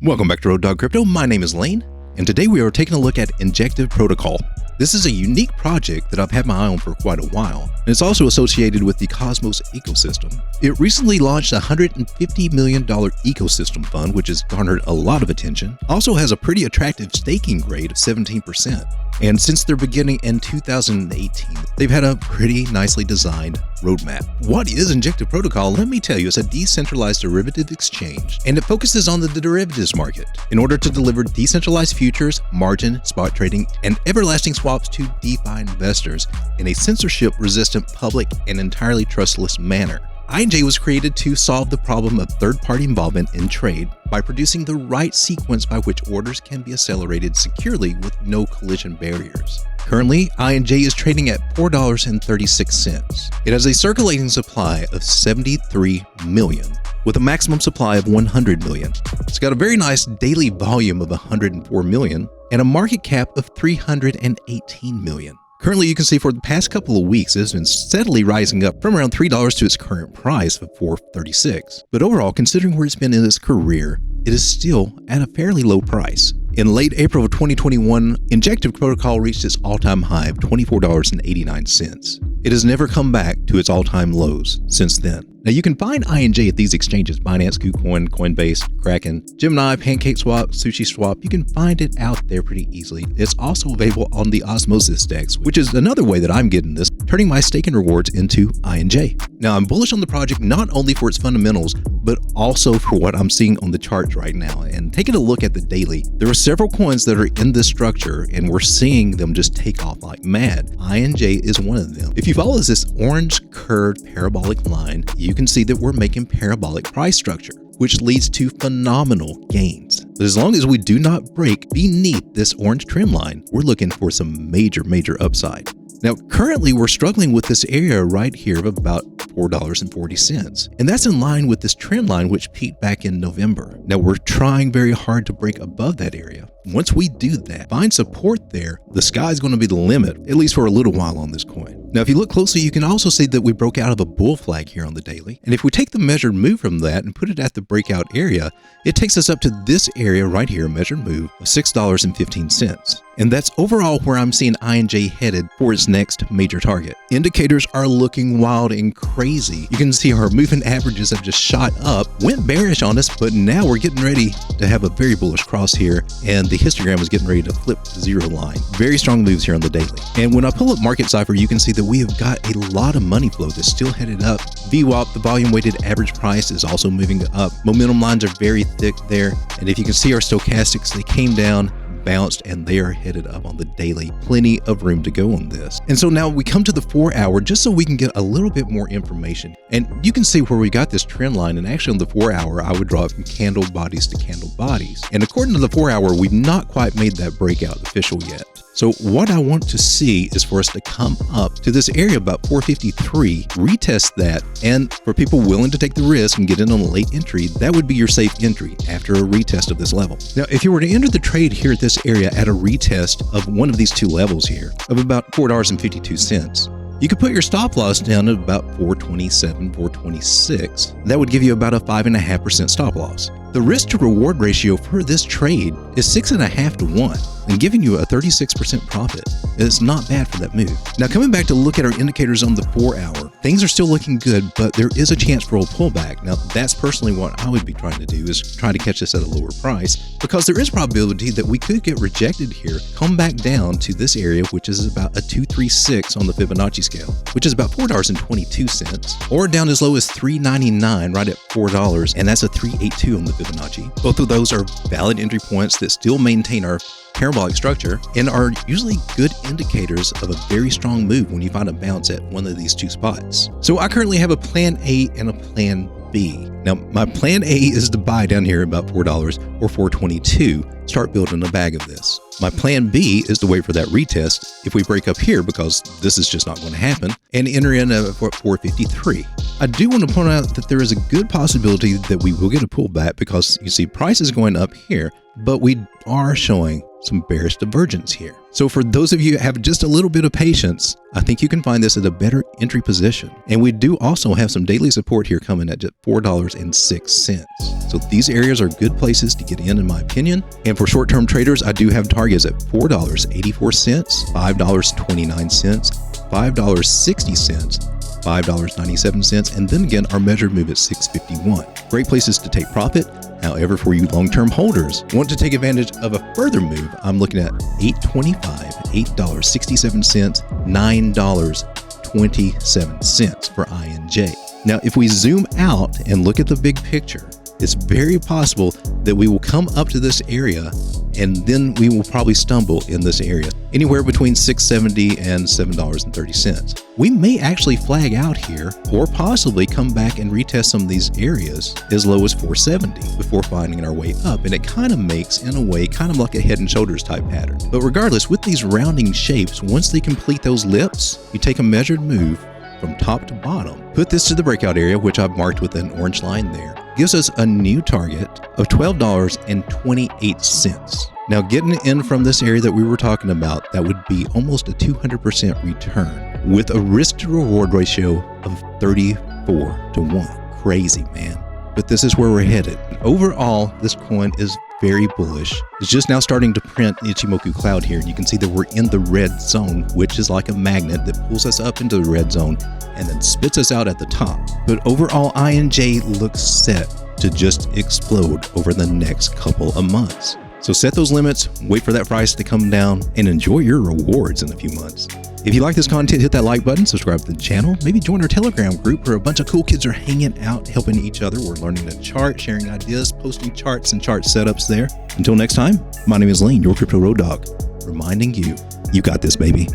Welcome back to Road Dog Crypto. My name is Lane, and today we are taking a look at Injective protocol. This is a unique project that I've had my eye on for quite a while, and it's also associated with the Cosmos ecosystem. It recently launched a $150 million ecosystem fund, which has garnered a lot of attention. Also has a pretty attractive staking rate of 17%. And since their beginning in 2018, they've had a pretty nicely designed roadmap. What is Injective Protocol? Let me tell you, it's a decentralized derivative exchange, and it focuses on the derivatives market in order to deliver decentralized futures, margin, spot trading, and everlasting swaps to DeFi investors in a censorship-resistant, public, and entirely trustless manner. INJ was created to solve the problem of third-party involvement in trade by producing the right sequence by which orders can be accelerated securely with no collision barriers. Currently, INJ is trading at $4.36. It has a circulating supply of 73 million, with a maximum supply of 100 million. It's got a very nice daily volume of 104 million and a market cap of 318 million. Currently, you can see for the past couple of weeks, it's been steadily rising up from around $3 to its current price of $4.36. But overall, considering where it's been in its career, it is still at a fairly low price. In late April of 2021, Injective Protocol reached its all-time high of $24.89. It has never come back to its all-time lows since then. Now, you can find INJ at these exchanges: Binance, KuCoin, Coinbase, Kraken, Gemini, PancakeSwap, SushiSwap. You can find it out there pretty easily. It's also available on the Osmosis DEX, which is another way that I'm getting this, turning my staking rewards into INJ. Now, I'm bullish on the project not only for its fundamentals, but also for what I'm seeing on the charts right now. And taking a look at the daily, there are several coins that are in this structure, and we're seeing them just take off like mad. INJ is one of them. If you follow this orange curved parabolic line, you can see that we're making parabolic price structure, which leads to phenomenal gains. But as long as we do not break beneath this orange trend line, we're looking for some major upside. Now, currently we're struggling with this area right here of about $4.40, and that's in line with this trend line which peaked back in November. Now, we're trying very hard to break above that area. Once we do that, find support there, the sky's going to be the limit, at least for a little while on this coin. Now, if you look closely, you can also see that we broke out of a bull flag here on the daily. And if we take the measured move from that and put it at the breakout area, it takes us up to this area right here, measured move of $6.15. And that's overall where I'm seeing INJ headed for its next major target. Indicators are looking wild and crazy. You can see our moving averages have just shot up, went bearish on us, but now we're getting ready to have a very bullish cross here, and the histogram is getting ready to flip the zero line. Very strong moves here on the daily. And when I pull up Market Cipher, you can see that we have got a lot of money flow that's still headed up. VWAP, the volume weighted average price, is also moving up. Momentum lines are very thick there. And if you can see our stochastics, they came down, bounced, and they are headed up on the daily. Plenty of room to go on this. And so now we come to the 4 hour just so we can get a little bit more information. And you can see where we got this trend line. And actually on the 4 hour, I would draw it from candle bodies to candle bodies. And according to the 4 hour, we've not quite made that breakout official yet. So what I want to see is for us to come up to this area about 453, retest that, and for people willing to take the risk and get in on a late entry, that would be your safe entry after a retest of this level. Now, if you were to enter the trade here at this area at a retest of one of these two levels here of about $4.52, you could put your stop loss down at about 427, 426. That would give you about a 5.5% stop loss. The risk to reward ratio for this trade is 6.5 to 1, and giving you a 36% profit. It's not bad for that move. Now, coming back to look at our indicators on the 4 hour, things are still looking good, but there is a chance for a pullback. Now, that's personally what I would be trying to do, is try to catch this at a lower price, because there is probability that we could get rejected here, come back down to this area, which is about a 236 on the Fibonacci scale, which is about $4.22, or down as low as $3.99 right at $4, and that's a 382 on the Fibonacci. Both of those are valid entry points that still maintain our parabolic structure and are usually good indicators of a very strong move when you find a bounce at one of these two spots. So I currently have a plan A and a plan B. Now, my plan A is to buy down here about $4 or $4.22, start building a bag of this. My plan B is to wait for that retest if we break up here, because this is just not going to happen, and enter in at $4.53. I do want to point out that there is a good possibility that we will get a pullback, because you see price is going up here, but we are showing some bearish divergence here. So for those of you who have just a little bit of patience, I think you can find this at a better entry position. And we do also have some daily support here coming at just $4.06. So these areas are good places to get in my opinion. And for short-term traders, I do have targets at $4.84, $5.29, $5.60, $5.97, and then again our measured move at 651. Great places to take profit. However, for you long-term holders want to take advantage of a further move, I'm looking at $8.25, $8.67, $9.27 for INJ. Now, if we zoom out and look at the big picture, it's very possible that we will come up to this area and then we will probably stumble in this area, anywhere between $6.70 and $7.30. We may actually flag out here or possibly come back and retest some of these areas as low as $4.70 before finding our way up. And it kind of makes, in a way, kind of like a head and shoulders type pattern. But regardless, with these rounding shapes, once they complete those lips, you take a measured move from top to bottom. Put this to the breakout area, which I've marked with an orange line there. Gives us a new target of $12.28. Now, getting in from this area that we were talking about, that would be almost a 200% return with a risk to reward ratio of 34-1. Crazy, man. But this is where we're headed. Overall, this coin is very bullish. It's just now starting to print Ichimoku Cloud here. And you can see that we're in the red zone, which is like a magnet that pulls us up into the red zone and then spits us out at the top. But overall, INJ looks set to just explode over the next couple of months. So set those limits, wait for that price to come down, and enjoy your rewards in a few months. If you like this content, hit that like button, subscribe to the channel, maybe join our Telegram group where a bunch of cool kids are hanging out, helping each other. We're learning to chart, sharing ideas, posting charts and chart setups there. Until next time, my name is Lane, your Crypto Road Dog, reminding you, you got this, baby.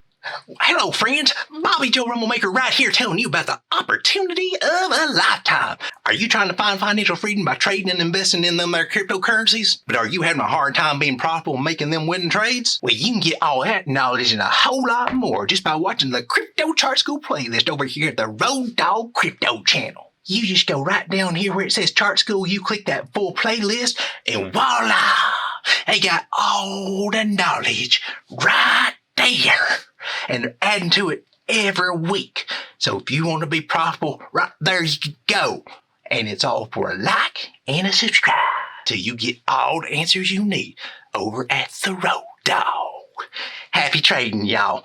Hello, friends. Bobby Joe Rumblemaker right here telling you about the opportunity of a lifetime. Are you trying to find financial freedom by trading and investing in them there cryptocurrencies? But are you having a hard time being profitable and making them winning trades? Well, you can get all that knowledge and a whole lot more just by watching the Crypto Chart School playlist over here at the Road Dog Crypto channel. You just go right down here where it says Chart School, you click that full playlist, and voila! They got all the knowledge right there. And adding to it every week. So if you want to be profitable, right there you can go. And it's all for a like and a subscribe till you get all the answers you need over at the Road Dog. Happy trading, y'all.